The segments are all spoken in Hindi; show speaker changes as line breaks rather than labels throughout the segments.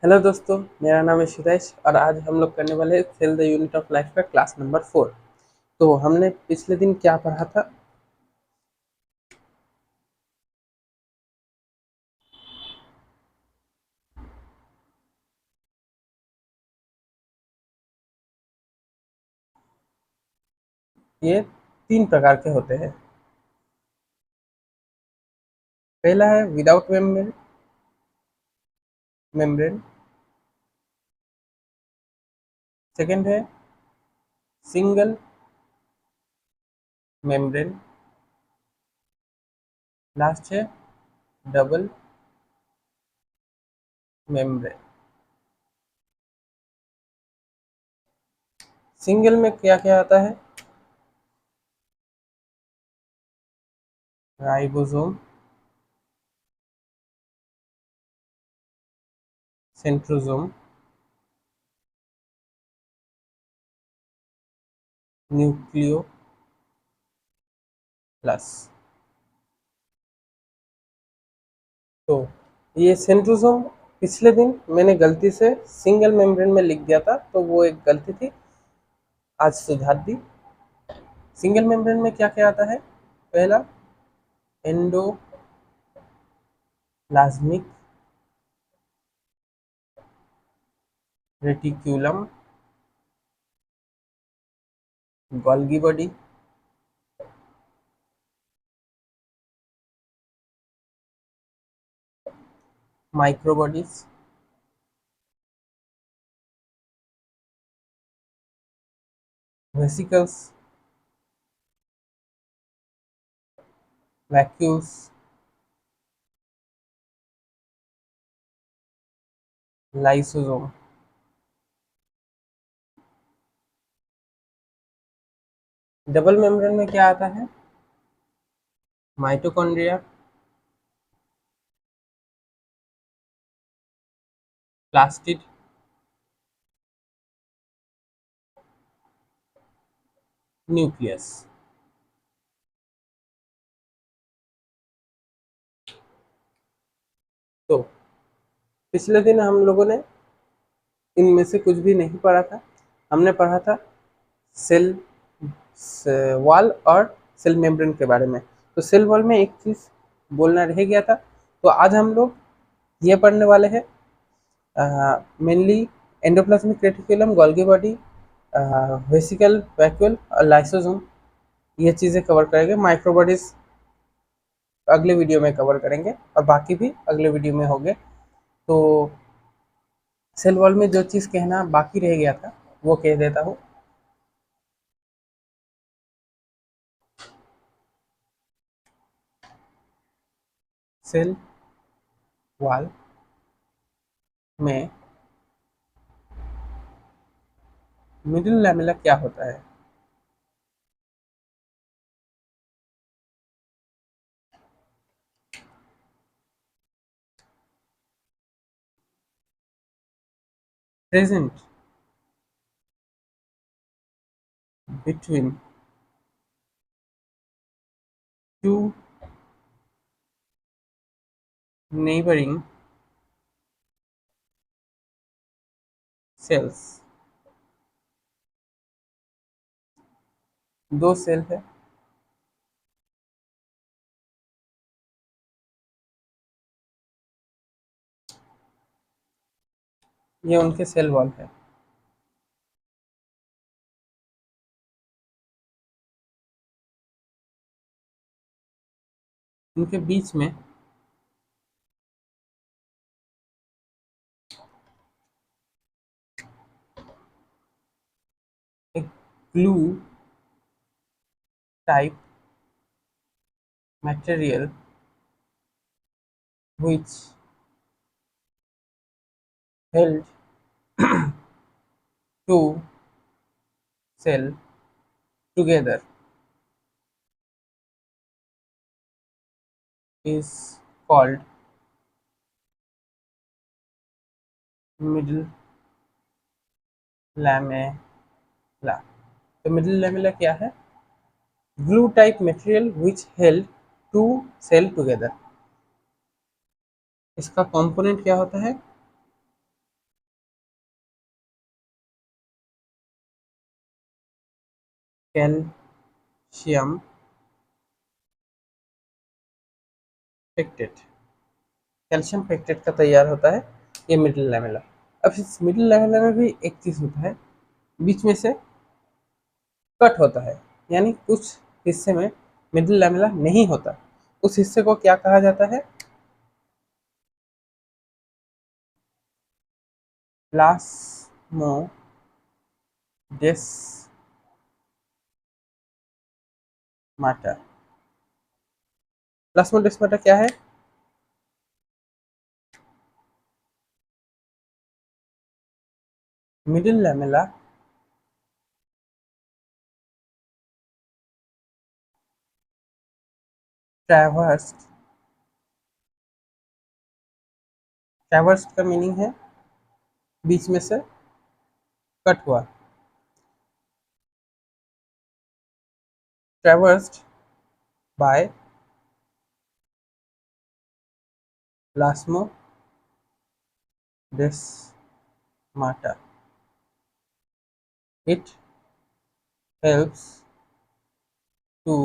हेलो दोस्तों, मेरा नाम है सुरेश और आज हम लोग करने वाले हैं cell the unit of life का क्लास नंबर 4। तो हमने पिछले दिन क्या पढ़ा था? ये तीन प्रकार के होते हैं। पहला है विदाउट मेम्ब्रेन। सेकंड है सिंगल मेम्ब्रेन। लास्ट है डबल मेम्ब्रेन। सिंगल में क्या क्या आता है? Ribosome, centrosome, nucleo plus. तो ये सेंट्रोसोम पिछले दिन मैंने गलती से सिंगल मेम्ब्रेन में लिख दिया था, तो वो एक गलती थी, आज सुधार दी। सिंगल मेम्ब्रेन में क्या क्या आता है? पहला endoplasmic reticulum, Golgi body, microbodies, vesicles, vacuoles, lysosome. Double membrane में क्या आता है? Mitochondria, plastid, nucleus. तो पिछले दिन हम लोगों ने इनमें से कुछ भी नहीं पढ़ा था। हमने पढ़ा था सेल वॉल और सेल मेम्ब्रेन के बारे में। तो सेल वॉल में एक चीज बोलना रह गया था, तो आज हम लोग ये पढ़ने वाले हैं mainly endoplasmic reticulum, Golgi body, vesicle, vacuole और लाइसोसोम। ये चीज़ें कवर करेंगे। माइक्रोबॉडीज अगले वीडियो में कवर करेंगे और बाकी भी अगले वीडियो में होंगे। तो सेल वॉल में जो चीज़ कहना बाकी रह गया था वो कह देता हूँ। सेल वॉल में मिडिल लैमेला क्या होता है? Present between two neighbouring cells. दो सेल है, ये उनके सेल वॉल है। उनके बीच में एक glue type material which held two cell together is called middle lamella। तो मिडिल लैमेला क्या है? Glue type material which held to cell together. इसका कंपोनेंट क्या होता है? कैल्शियम पेक्टेट, कैल्शियम पेक्टेट का तैयार होता है ये मिडिल लैमेला। अब इस मिडिल लैमेला में भी एक चीज होता है, बीच में से कट होता है, यानी कुछ हिस्से में मिडिल लैमेला नहीं होता, उस हिस्से को क्या कहा जाता है? प्लास्मोडेस्माटा। प्लास्मोडेस्माटा क्या है? मिडिल लैमेला ट्रैवर्स्ड, ट्रैवर्स्ड का मीनिंग है बीच में से कट हुआ, traversed by plasmodesmata. It helps to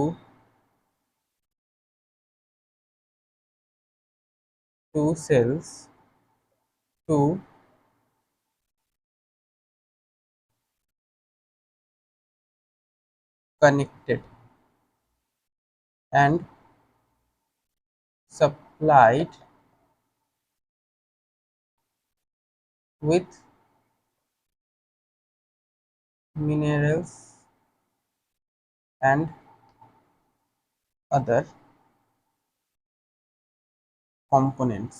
two cells to connected and supplied with minerals and other components।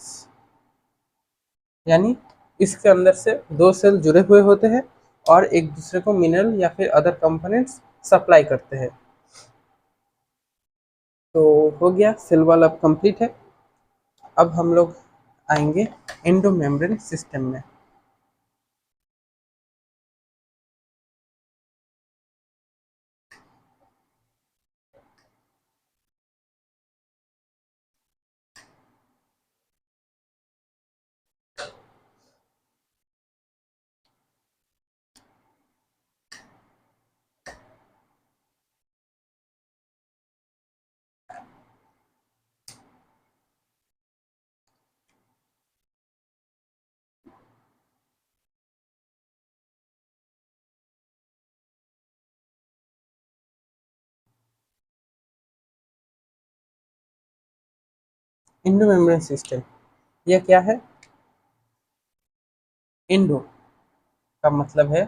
यानी इसके अंदर से दो सेल जुड़े हुए होते हैं और एक दूसरे को मिनरल या फिर अदर कंपोनेंट्स सप्लाई करते हैं। तो हो गया, सेल वॉल अब कंप्लीट है। अब हम लोग आएंगे एंडोमेम्ब्रेन सिस्टम में। एंडोमेम्ब्रेन सिस्टम यह क्या है? एंडो का मतलब है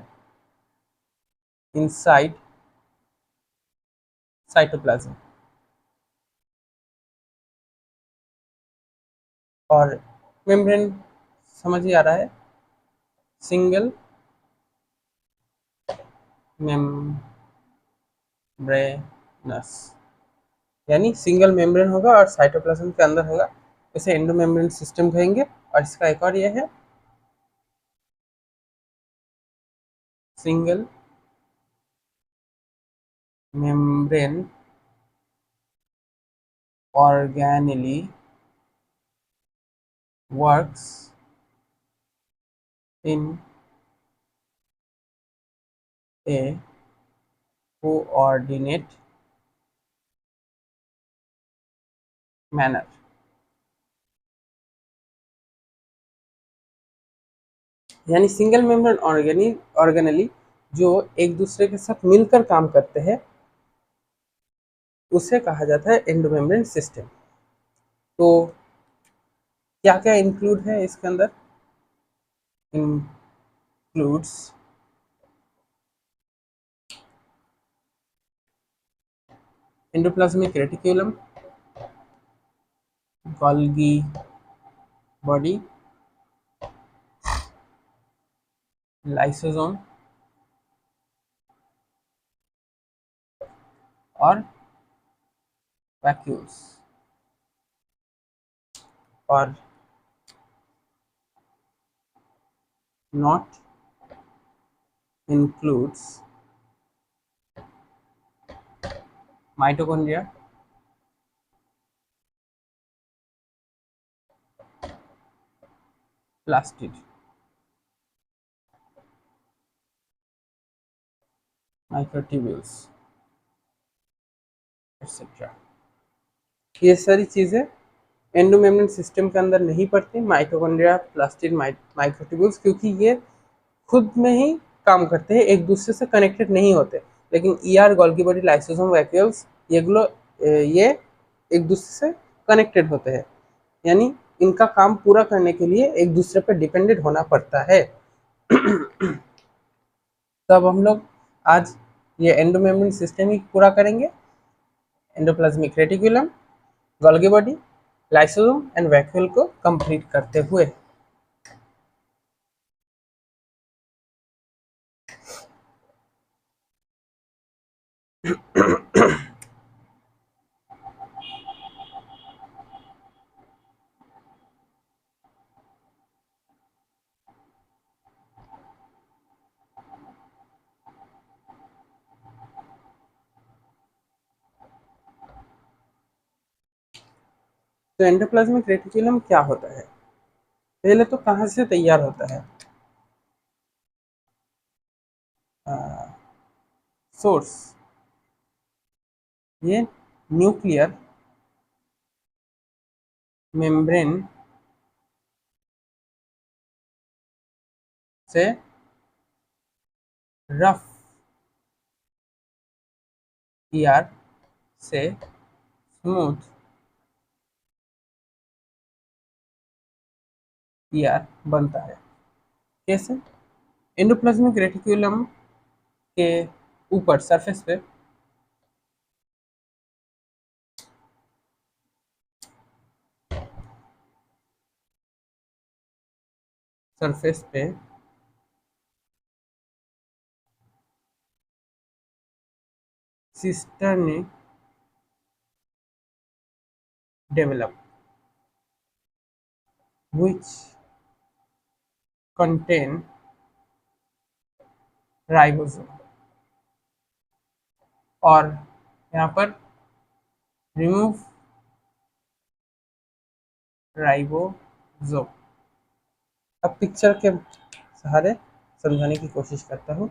इनसाइड साइटोप्लाज्म, और मेम्ब्रेन समझ ही आ रहा है, सिंगल मेम्ब्रेनस, यानी सिंगल मेम्ब्रेन होगा और साइटोप्लाज्म के अंदर होगा, इसे एंडोमेम्ब्रेन सिस्टम कहेंगे। और इसका एक और ये है single membrane organelle works in A coordinate manner. यानी सिंगल मेम्ब्रेन ऑर्गेनली जो एक दूसरे के साथ मिलकर काम करते हैं उसे कहा जाता है एंडोमेम्ब्रेन सिस्टम। तो क्या क्या इंक्लूड है इसके अंदर? Includes endoplasmic reticulum, Golgi body, lysosome और वैक्यूल्स। और not includes mitochondria, plastid, microtubules। Etcetera. ये सारी चीज़ें एंडोमेम्ब्रेन सिस्टम के अंदर नहीं पड़ती, माइटोकॉन्ड्रिया, प्लास्टिड, माइक्रोट्यूब्यूल्स, क्योंकि ये खुद में ही काम करते हैं, एक दूसरे से कनेक्टेड नहीं होते। लेकिन ER, Golgi body, lysosome, vacuoles, ये एक दूसरे से कनेक्टेड होते हैं, यानी इनका काम पूरा करने के लिए एक दूसरे पर डिपेंडेंट होना पड़ता है। तब हम लोग आज ये एंडोमेम्ब्रेन सिस्टम ही पूरा करेंगे, endoplasmic reticulum, Golgi body, lysosome and vacuole को कंप्लीट करते हुए। तो एंडोप्लाज्मिक रेटिकुलम क्या होता है? पहले तो कहाँ से तैयार होता है? सोर्स, ये न्यूक्लियर मेम्ब्रेन से रफ ईआर से स्मूथ ईआर बनता है। कैसे? एंडोप्लाज्मिक रेटिकुलम के ऊपर सरफेस पे cisternae develop which contain ribosome, और यहाँ पर रिमूव राइबोसोम। अब पिक्चर के सहारे समझाने की कोशिश करता हूँ।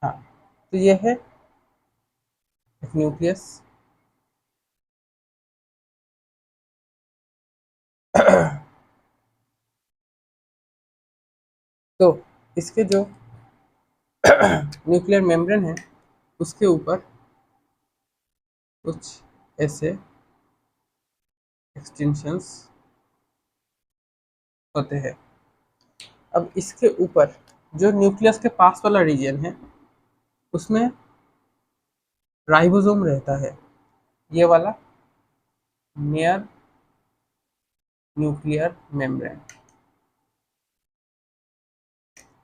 हाँ, तो ये है एक न्यूक्लियस। तो इसके जो न्यूक्लियर मेम्ब्रेन है उसके ऊपर कुछ ऐसे एक्सटेंशंस होते हैं। अब इसके ऊपर जो न्यूक्लियस के पास वाला रीजन है उसमें राइबोसोम रहता है, ये वाला नियर न्यूक्लियर मेम्ब्रेन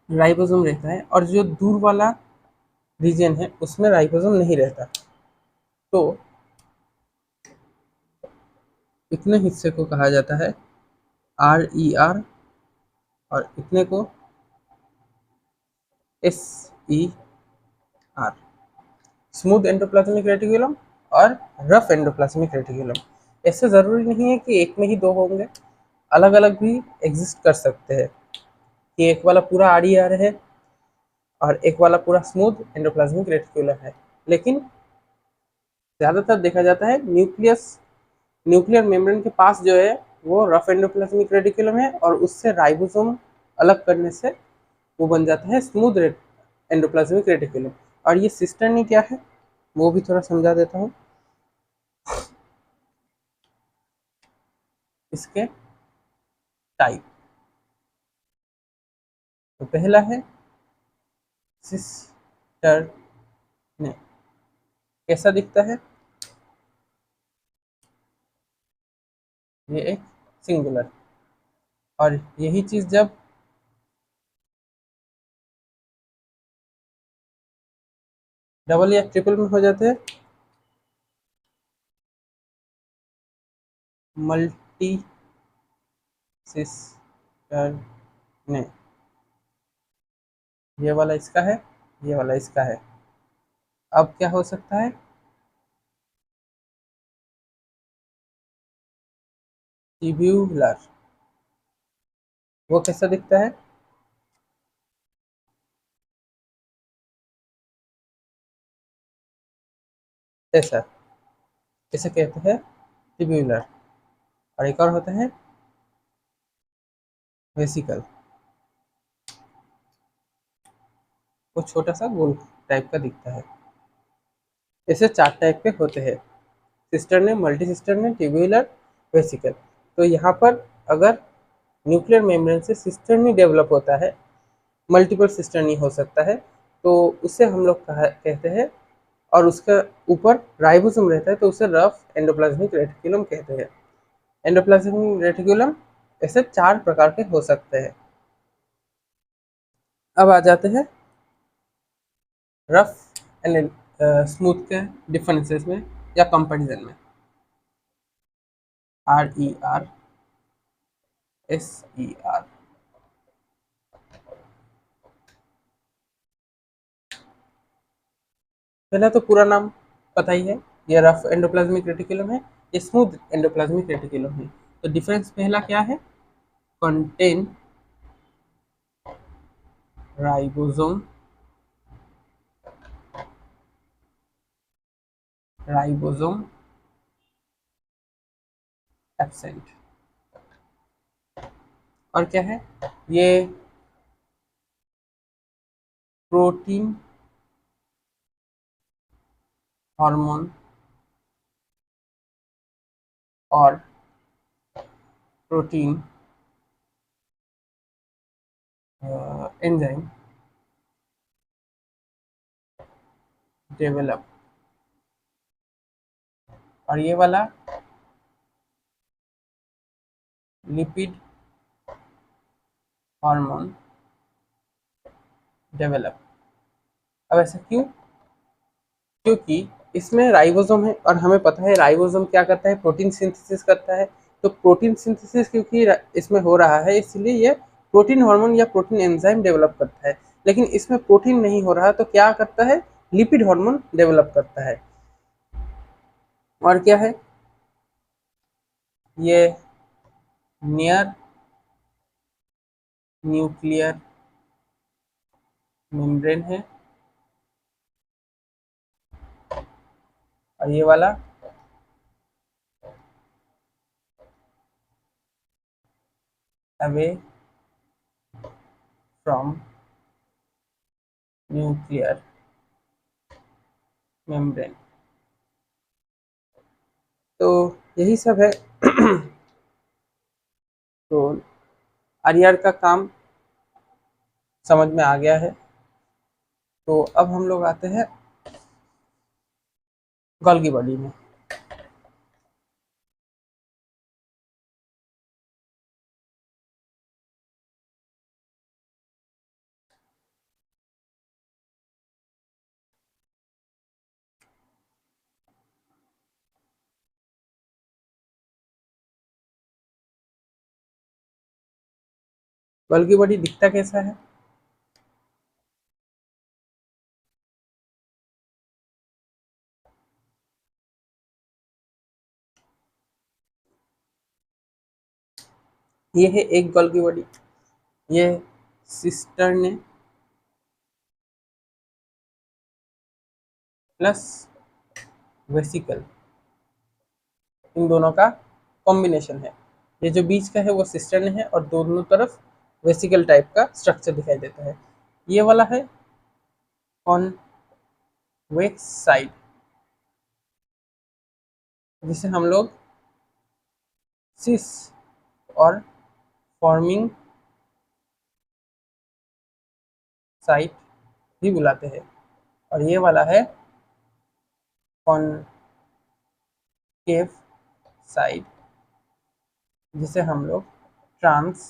राइबोसोम रहता है, और जो दूर वाला रीजन है उसमें राइबोसोम नहीं रहता। तो इतने हिस्से को कहा जाता है RER, और इतने को SER, स्मूथ एंडोप्लाज्मिक रेटिकुलम और रफ एंडोप्लाज्मिक रेटिकुलम। ऐसे ज़रूरी नहीं है कि एक में ही दो होंगे, अलग अलग भी एग्जिस्ट कर सकते हैं, कि एक वाला पूरा RER है और एक वाला पूरा स्मूथ एंडोप्लाज्मिक रेटिकुलम है। लेकिन ज़्यादातर देखा जाता है न्यूक्लियर मेम्ब्रेन के पास जो है वो रफ एंडोप्लाज्मिक रेटिकुलम है, और उससे राइबोसोम अलग करने से वो बन जाता है स्मूथ एंडोप्लाज्मिक रेटिकुलम। और ये सिस्टर्नी क्या है वो भी थोड़ा समझा देता हूँ। इसके टाइप, तो पहला है सिस्टर्नी। कैसा दिखता है? ये एक सिंगुलर, और यही चीज जब डबल या ट्रिपल में हो जाते हैं, मल्टी सिस्टर्नी। ये वाला इसका है, ये वाला इसका है। अब क्या हो सकता है? ट्यूब्यूलर, वो कैसा दिखता है? ऐसा, इसे कहते हैं ट्यूब्यूलर। और एक और होता है वेसिकल, वो छोटा सा गोल टाइप का दिखता है। ऐसे 4 टाइप के होते हैं, cistern, multi cistern, tubular, vesicle. तो यहाँ पर अगर न्यूक्लियर मेम्ब्रेन से सिस्टर्नी डेवलप होता है, मल्टीपल सिस्टर्नी हो सकता है, तो उसे हम लोग कहते हैं, और उसका ऊपर राइबोसोम रहता है तो उसे रफ एंडोप्लाज्मिक रेटिकुलम कहते हैं। एंडोप्लाज्मिक रेटिकुलम ऐसे 4 प्रकार के हो सकते हैं। अब आ जाते हैं रफ एंड स्मूथ के डिफरेंसेस में या कंपैरिजन में। RER SER, पहला तो पूरा नाम पता ही है, ये रफ एंडोप्लाज्मिक रेटिकुलम है, ये स्मूथ एंडोप्लाज्मिक रेटिकुलम है। तो डिफरेंस पहला क्या है? Contain ribosome, ribosome absent. और क्या है? ये प्रोटीन हार्मोन और प्रोटीन एंजाइम डेवलप। और ये वाला लिपिड हार्मोन डेवलप। अब ऐसा क्यों? क्योंकि इसमें राइबोसोम है और हमें पता है राइबोसोम क्या करता है, प्रोटीन सिंथेसिस करता है। तो प्रोटीन सिंथेसिस क्योंकि इसमें हो रहा है, इसलिए ये प्रोटीन हार्मोन या प्रोटीन एंजाइम डेवलप करता है। लेकिन इसमें प्रोटीन नहीं हो रहा तो क्या करता है? लिपिड हार्मोन डेवलप करता है। और क्या है? ये नियर न्यूक्लियर मेम्ब्रेन है। और ये वाला अवे फ्रॉम न्यूक्लियर मेम्ब्रेन। तो यही सब है। तो आरईआर का काम समझ में आ गया है। तो अब हम लोग आते हैं गोल्गी बॉडी में। गोल्गी बॉडी दिखता कैसा है? ये है एक गोल्गी बॉडी, ये सिस्टर्न प्लस वेसिकल, इन दोनों का कॉम्बिनेशन है। ये जो बीच का है वो सिस्टर्न है और दोनों तरफ वेसिकल टाइप का स्ट्रक्चर दिखाई देता है। ये वाला है कॉन्वेक्स साइड, जिसे हम लोग सिस और फॉर्मिंग साइट भी बुलाते हैं। और ये वाला है कॉनकेव साइड, जिसे हम लोग ट्रांस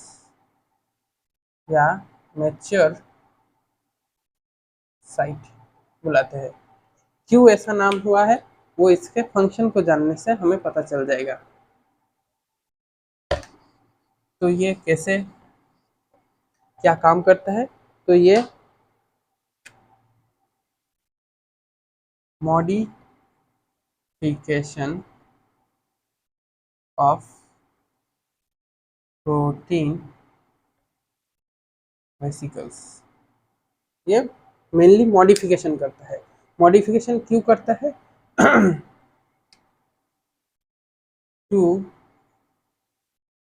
या मैच्योर साइट बुलाते हैं। क्यों ऐसा नाम हुआ है, वो इसके फंक्शन को जानने से हमें पता चल जाएगा। तो ये कैसे क्या काम करता है? तो ये मॉडिफिकेशन ऑफ प्रोटीन वेसिकल्स, ये मेनली मॉडिफिकेशन करता है। मॉडिफिकेशन क्यों करता है? टू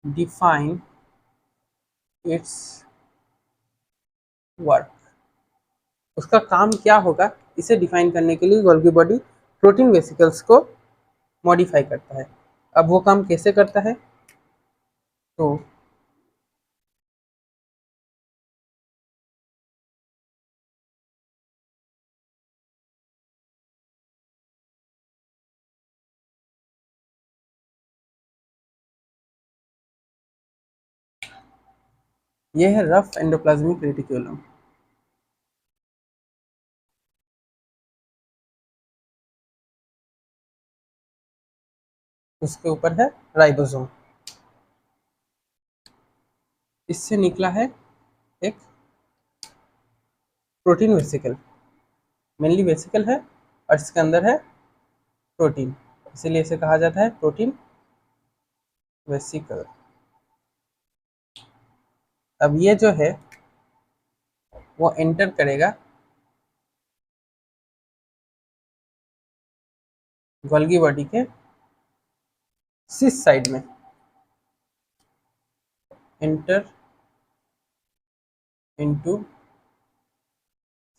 डिफाइन इट्स वर्क, उसका काम क्या होगा इसे डिफाइन करने के लिए गोल्गी बॉडी प्रोटीन वेसिकल्स को मॉडिफाई करता है। अब वो काम कैसे करता है? तो ये है रफ एंडोप्लाज्मिक रेटिक्यूलम, उसके ऊपर है राइबोसोम, इससे निकला है एक प्रोटीन वेसिकल, मेनली वेसिकल है और इसके अंदर है प्रोटीन, इसीलिए इसे कहा जाता है प्रोटीन वेसिकल। अब ये जो है वो एंटर करेगा गोल्गी बॉडी के सिस साइड में, एंटर इनटू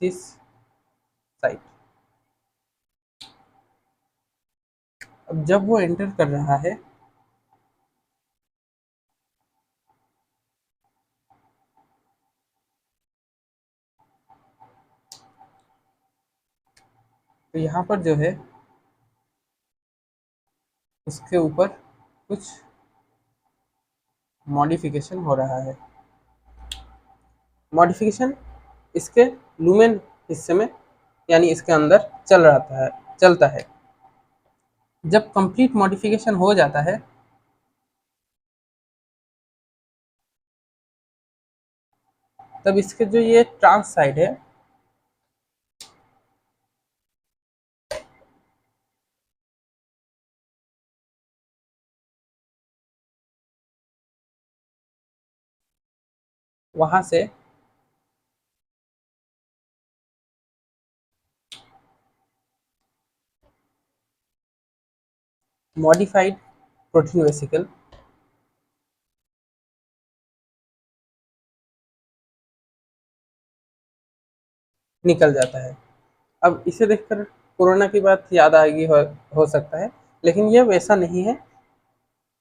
सिस साइड। अब जब वो एंटर कर रहा है तो यहाँ पर जो है उसके ऊपर कुछ मॉडिफिकेशन हो रहा है। मॉडिफिकेशन इसके लूमेन हिस्से में यानी इसके अंदर चलता है। जब कंप्लीट मॉडिफिकेशन हो जाता है तब इसके जो ये ट्रांस साइड है वहां से मॉडिफाइड प्रोटीन वेसिकल निकल जाता है। अब इसे देखकर कोरोना की बात याद आएगी, हो सकता है, लेकिन ये वैसा नहीं है।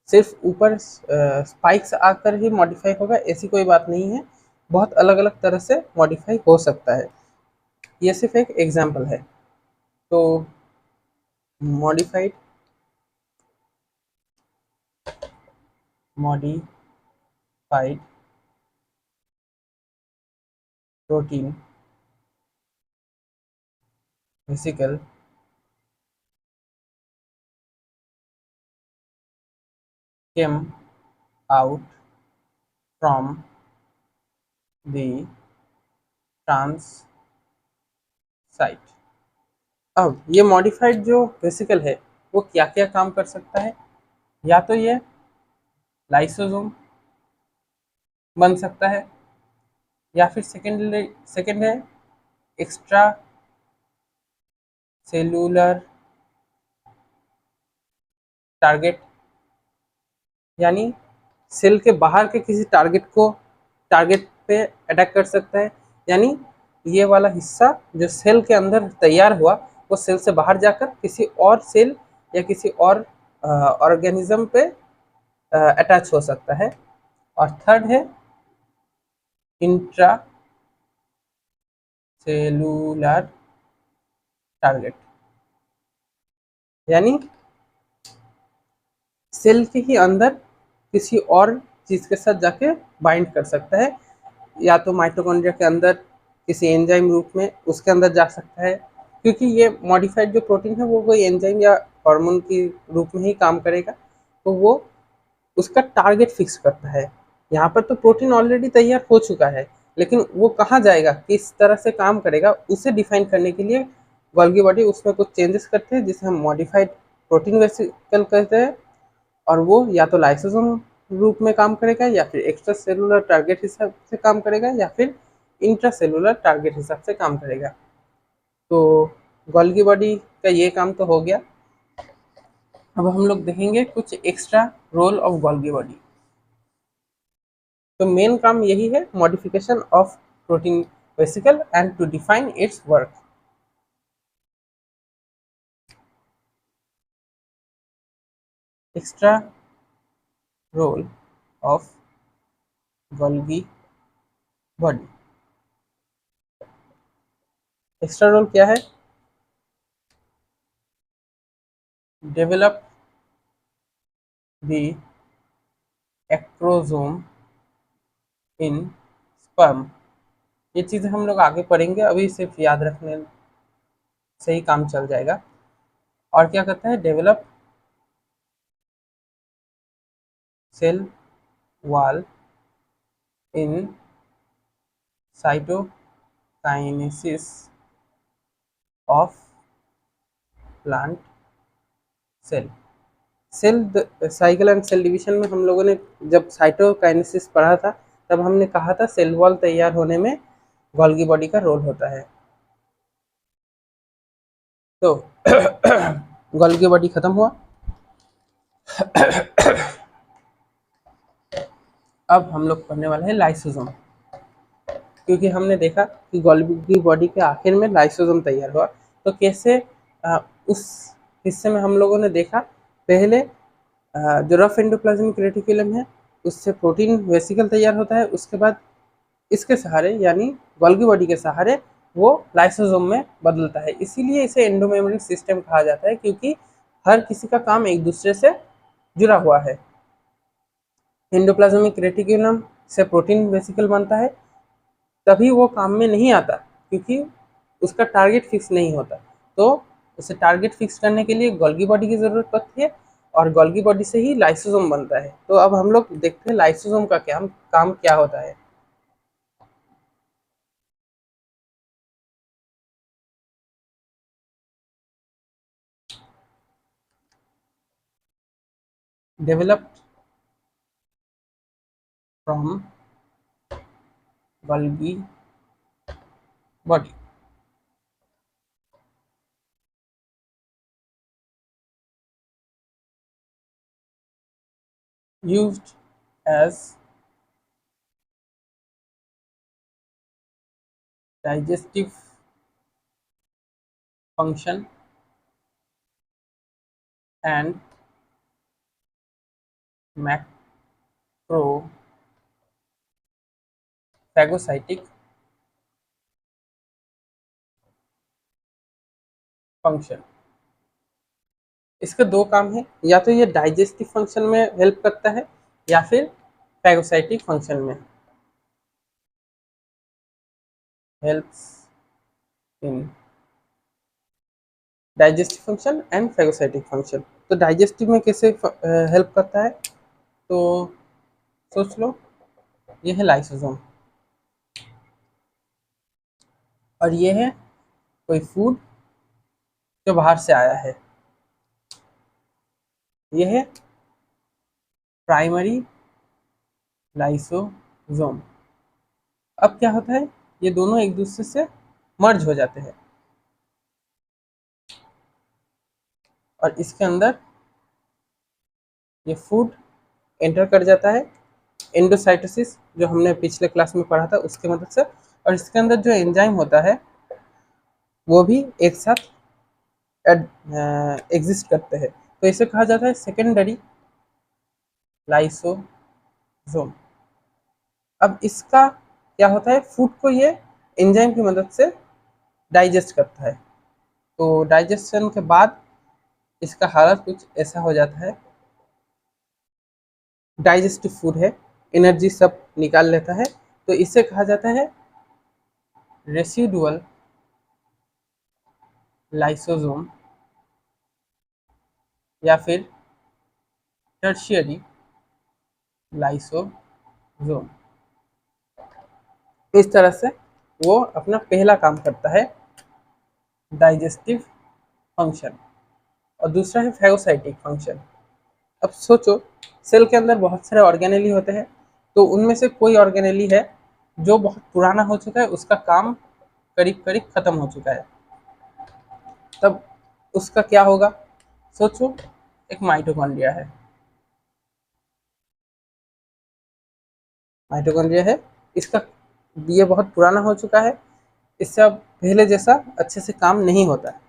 सिर्फ ऊपर स्पाइक्स आकर ही मॉडिफाई होगा ऐसी कोई बात नहीं है, बहुत अलग अलग तरह से मॉडिफाई हो सकता है। ये सिर्फ एक एग्जाम्पल है। तो modified modified protein vesicle came out from the trans site. अब ये मॉडिफाइड जो वेसिकल है वो क्या क्या काम कर सकता है? या तो ये लाइसोसोम बन सकता है, या फिर सेकेंड है एक्स्ट्रा सेलुलर टारगेट, यानी सेल के बाहर के किसी टारगेट पे अटैक कर सकता है। यानी ये वाला हिस्सा जो सेल के अंदर तैयार हुआ वो सेल से बाहर जाकर किसी और सेल या किसी और ऑर्गेनिज्म पे अटैच हो सकता है। और थर्ड है इंट्रा सेलुलर टारगेट, यानी सेल के ही अंदर किसी और चीज के साथ जाके बाइंड कर सकता है, या तो माइटोकॉन्ड्रिया के अंदर किसी एंजाइम रूप में उसके अंदर जा सकता है, क्योंकि ये मॉडिफाइड जो प्रोटीन है वो कोई एंजाइम या हार्मोन के रूप में ही काम करेगा, तो वो उसका टारगेट फिक्स करता है। यहाँ पर तो प्रोटीन ऑलरेडी तैयार हो चुका है, लेकिन वो कहाँ जाएगा, किस तरह से काम करेगा, उसे डिफाइन करने के लिए गोल्गी बॉडी उसमें कुछ चेंजेस करते हैं जिसे हम मॉडिफाइड प्रोटीन वेसिकल कहते हैं। और वो या तो लाइसोसोम रूप में काम करेगा, या फिर एक्स्ट्रा सेलुलर टारगेट हिसाब से काम करेगा, या फिर इंट्रा सेलुलर टारगेट हिसाब से काम करेगा। तो गोल्गी बॉडी का ये काम तो हो गया। अब हम लोग देखेंगे कुछ extra role of Golgi body. तो मेन काम यही है, modification of protein vesicle and to define its work. Extra role of Golgi body. Extra role क्या है? Develop the acrosome in sperm. ये चीज़ें हम लोग आगे पढ़ेंगे, अभी सिर्फ याद रखने से ही काम चल जाएगा। और क्या करता है? Develop cell wall in cytokinesis of plant cell. Cell cycle and cell division में हम लोगों ने जब साइटोकाइनेसिस पढ़ा था, तब हमने कहा था सेल वॉल तैयार होने में गोल्गी बॉडी का रोल होता है। तो गोल्गी बॉडी खत्म हुआ। अब हम लोग पढ़ने वाले हैं लाइसोसोम, क्योंकि हमने देखा कि गोल्गी बॉडी के आखिर में लाइसोसोम तैयार हुआ। तो कैसे उस हिस्से में हम लोगों ने देखा, पहले जो रफ एंडोप्लाज्मिक रेटिकुलम है उससे प्रोटीन वेसिकल तैयार होता है, उसके बाद इसके सहारे यानी गोल्गी बॉडी के सहारे वो लाइसोसोम में बदलता है। इसीलिए इसे एंडोमेम्ब्रेन सिस्टम कहा जाता है, क्योंकि हर किसी का काम एक दूसरे से जुड़ा हुआ है। एंडोप्लाज्मिक रेटिकुलम से प्रोटीन वेसिकल बनता है, तभी वो काम में नहीं आता क्योंकि उसका टारगेट फिक्स नहीं होता। तो उसे टारगेट फिक्स करने के लिए गोल्गी बॉडी की ज़रूरत पड़ती है, और गोल्गी बॉडी से ही लाइसोसोम बनता है। तो अब हम लोग देखते हैं लाइसोसोम का काम क्या होता है। Developed from Golgi body. used as digestive function and macrophagocytic function. इसके दो काम है, या तो ये डाइजेस्टिव फंक्शन में हेल्प करता है या फिर फैगोसाइटिक फंक्शन में। Helps in digestive function and phagocytic function. तो डाइजेस्टिव में कैसे हेल्प करता है? तो सोच लो, ये है लाइसोसोम और ये है कोई फूड जो बाहर से आया है। ये है प्राइमरी लाइसोसोम। अब क्या होता है, ये दोनों एक दूसरे से मर्ज हो जाते हैं और इसके अंदर ये फूड एंटर कर जाता है एंडोसाइटोसिस, जो हमने पिछले क्लास में पढ़ा था उसके मदद से। और इसके अंदर जो एंजाइम होता है वो भी एक साथ एग्जिस्ट करते हैं। तो इसे कहा जाता है सेकेंडरी लाइसोसोम। अब इसका क्या होता है, फूड को ये एंजाइम की मदद से डाइजेस्ट करता है। तो डाइजेशन के बाद इसका हालत कुछ ऐसा हो जाता है, डाइजेस्टिव फूड है, एनर्जी सब निकाल लेता है। तो इसे कहा जाता है रेसिडुअल लाइसोसोम या फिर टर्शियरी लाइसोसोम। इस तरह से वो अपना पहला काम करता है डाइजेस्टिव फंक्शन, और दूसरा है फैगोसाइटिक फंक्शन। अब सोचो, सेल के अंदर बहुत सारे ऑर्गेनेली होते हैं, तो उनमें से कोई ऑर्गेनेली है जो बहुत पुराना हो चुका है, उसका काम करीब करीब खत्म हो चुका है, तब उसका क्या होगा? सोचो, एक माइटोकॉन्ड्रिया है, माइटोकॉन्ड्रिया है, इसका ये बहुत पुराना हो चुका है, इससे अब पहले जैसा अच्छे से काम नहीं होता है,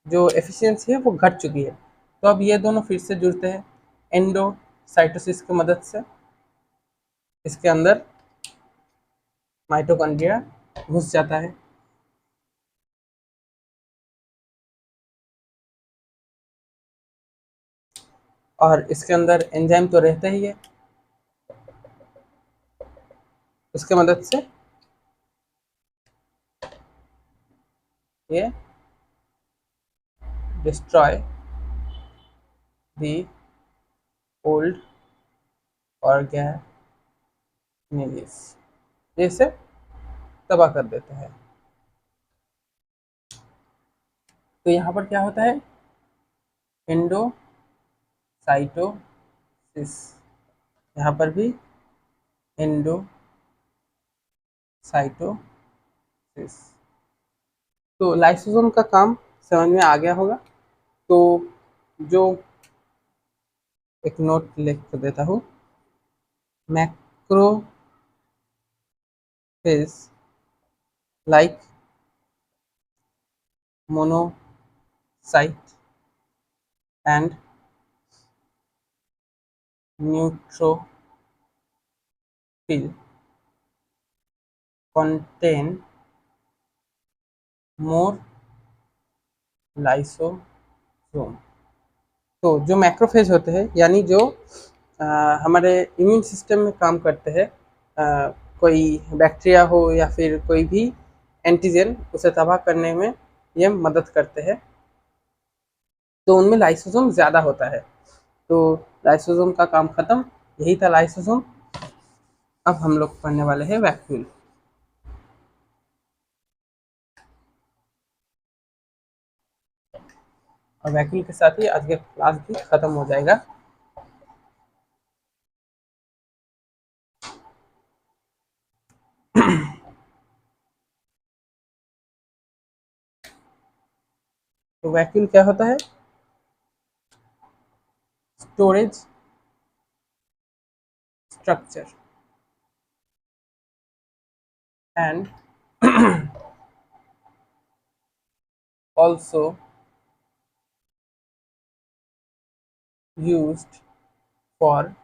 जो एफिशिएंसी है वो घट चुकी है। तो अब ये दोनों फिर से जुड़ते हैं एंडोसाइटोसिस की मदद से, इसके अंदर माइटोकॉन्ड्रिया घुस जाता है, और इसके अंदर एंजाइम तो रहता ही है, उसके मदद से ये डिस्ट्रॉय दी ओल्ड ऑर्गेनेलिस, इसे तबाह कर देता है। तो यहाँ पर क्या होता है? एंडोसाइटोसिस, यहाँ पर भी एंडोसाइटोसिस। तो लाइसोसोम का काम समझ में आ गया होगा। तो जो एक नोट लिख कर देता हूँ, macrophage like monocyte and neutrophil contain more lysosome. तो जो मैक्रोफेज होते हैं, यानी जो हमारे इम्यून सिस्टम में काम करते हैं, कोई बैक्टीरिया हो या फिर कोई भी एंटीजन, उसे तबाह करने में ये मदद करते हैं, तो उनमें लाइसोसोम ज़्यादा होता है। तो लाइसोसोम का काम खत्म, यही था लाइसोसोम। अब हम लोग पढ़ने वाले हैं वैक्यूल। और वैक्यूल के साथ ही आज का क्लास भी खत्म हो जाएगा। तो वैक्यूल क्या होता है? Storage structure and also used for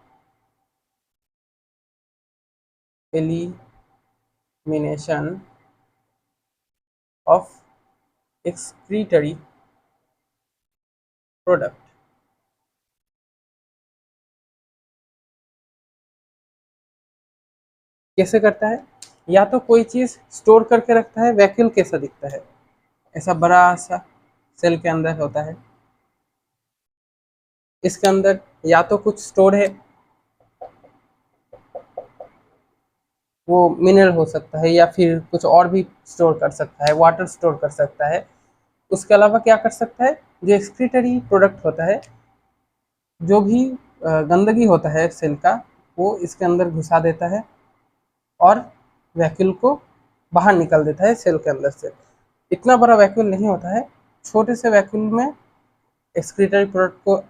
elimination of excretory product। कैसे करता है? या तो कोई चीज स्टोर करके रखता है, वैक्यूल कैसा दिखता है? ऐसा बड़ा सा सेल के अंदर होता है, इसके अंदर या तो कुछ स्टोर है, वो मिनरल हो सकता है या फिर कुछ और भी स्टोर कर सकता है, वाटर स्टोर कर सकता है। उसके अलावा क्या कर सकता है? जो एक्सक्रीटरी प्रोडक्ट होता है, जो भी गंदगी होता है सेल का, वो इसके अंदर घुसा देता है और वैक्यूल को बाहर निकल देता है सेल के अंदर से। इतना बड़ा वैक्यूल नहीं होता है, छोटे से वैक्यूल में एक्सक्रीटरी प्रोडक्ट को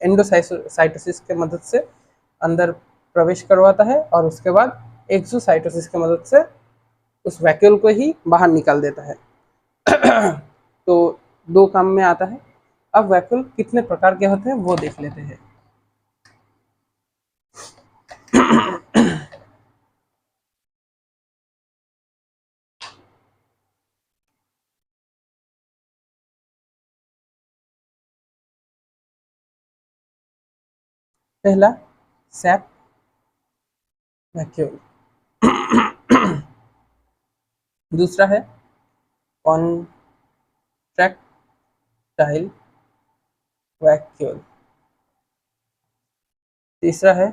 एंडोसाइटोसिस के मदद से अंदर प्रवेश करवाता है, और उसके बाद एक्सोसाइटोसिस की मदद से उस वैक्यूल को ही बाहर निकाल देता है। तो दो काम में आता है। अब वैक्यूल कितने प्रकार के होते हैं वो देख लेते हैं। पहला, सैप वैक्यूल। दूसरा है कॉन्ट्रैक्टाइल वैक्यूल। तीसरा है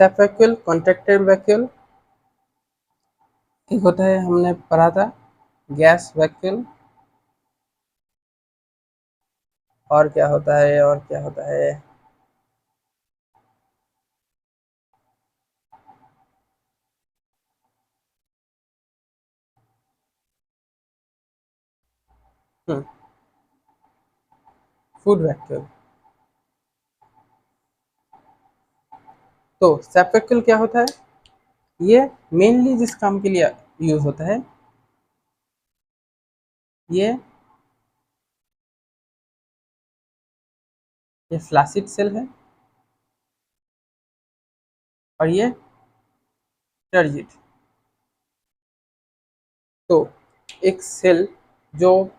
सेल्फ वैक्यूल, कॉन्ट्रैक्टेड वैक्यूल, एक होता है हमने पढ़ा था गैस वैक्यूल, और क्या होता है, और क्या होता है, फूड वैक्यूल। तो सेल्फ वैक्यूल क्या होता है, ये मेनली जिस काम के लिए यूज होता है, ये फ्लासिड सेल है और ये टर्जिट। तो एक सेल, जो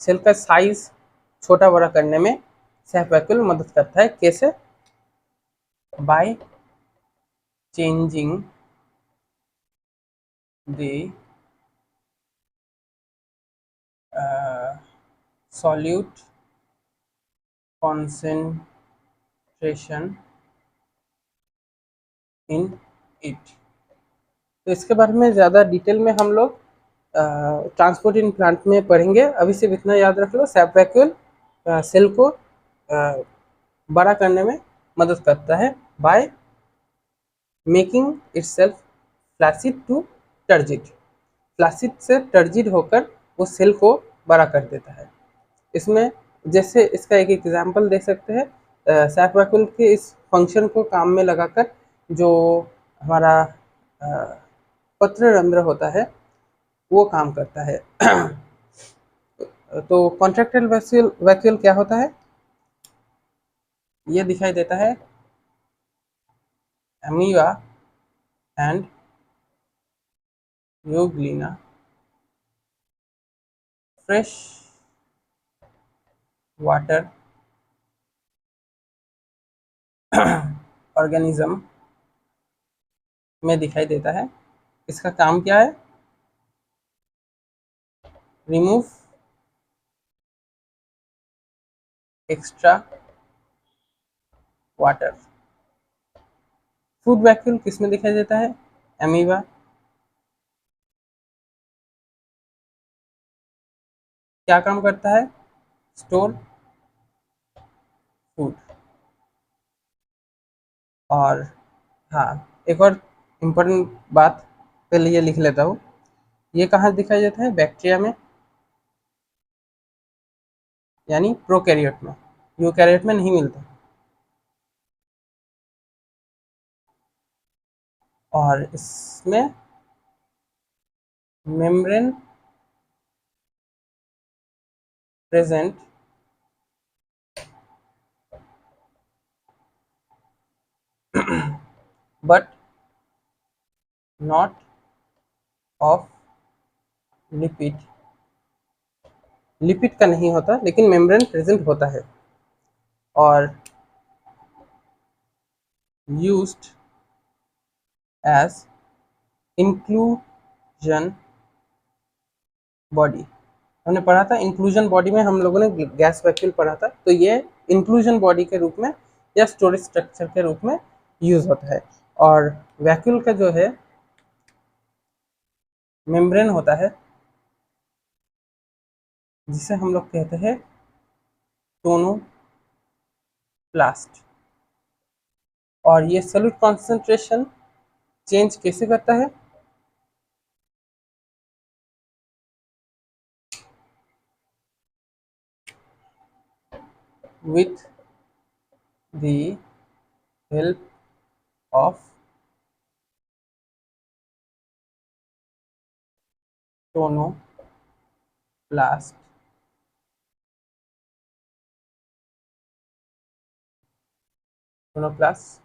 सेल का साइज छोटा बड़ा करने में सेल्फ वैक्यूल मदद करता है। कैसे? By changing the solute concentration in it। तो इसके बारे में ज़्यादा डिटेल में हम लोग ट्रांसपोर्ट इन प्लांट में पढ़ेंगे। अभी सिर्फ इतना याद रख लो, सेल्फ वैक्यूल सेल को बड़ा करने में मदद करता है by making itself flaccid to turgid. Flaccid से टर्जिड होकर वो सेल को बड़ा कर देता है। इसमें जैसे इसका एक एग्जांपल दे सकते हैं, सेल्फ वैक्यूल के इस फंक्शन को काम में लगाकर जो हमारा पत्र रंध्र होता है वो काम करता है। तो कॉन्ट्रैक्टेड वैक्यूल वैक्यूल क्या होता है, ये दिखाई देता है amoeba and Euglena fresh water organism में दिखाई देता है। इसका काम क्या है, remove extra water. Food vacuole किसमें दिखाई देता है, अमीबा। क्या काम करता है, स्टोर फूड। और हाँ, एक और इम्पोर्टेंट बात पहले ये लिख लेता हूँ, ये कहाँ दिखाई देता है, बैक्टीरिया में, यानी प्रोकैरियोट में, यूकैरियोट में नहीं मिलता। और इसमें membrane present but not of lipid. Lipid का नहीं होता लेकिन मेम्ब्रेन प्रेजेंट होता है, और यूज्ड एज इंक्लूजन बॉडी। हमने पढ़ा था इंक्लूजन बॉडी में, हम लोगों ने गैस वैक्यूल पढ़ा था, तो ये इंक्लूजन बॉडी के रूप में या स्टोरेज स्ट्रक्चर के रूप में यूज होता है। और वैक्यूल का जो है मेम्ब्रेन होता है, जिसे हम लोग कहते हैं टोनोप्लास्ट। और ये सॉल्यूट कॉन्सेंट्रेशन चेंज कैसे करता है, with the help of tonoplast. Tonoplast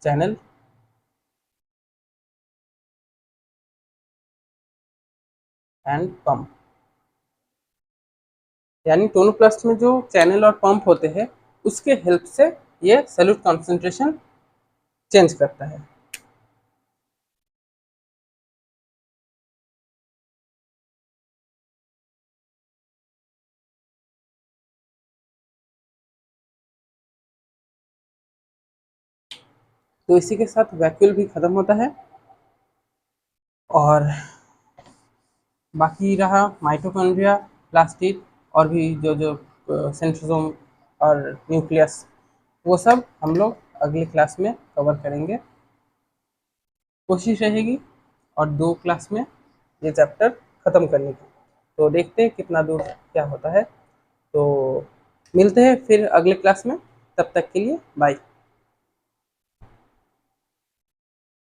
channel and pump, यानी टोनोप्लास्ट में जो चैनल और पंप होते हैं उसके हेल्प से ये सॉल्यूट कॉन्सेंट्रेशन चेंज करता है। तो इसी के साथ वैक्यूल भी ख़त्म होता है और बाकी रहा माइटोकॉन्ड्रिया, प्लास्टिड और भी जो जो सेंट्रोसोम और न्यूक्लियस, वो सब हम लोग अगली क्लास में कवर करेंगे। कोशिश रहेगी और 2 क्लास में ये चैप्टर ख़त्म करने की। तो देखते हैं कितना दूर क्या होता है। तो मिलते हैं फिर अगले क्लास में, तब तक के लिए बाय।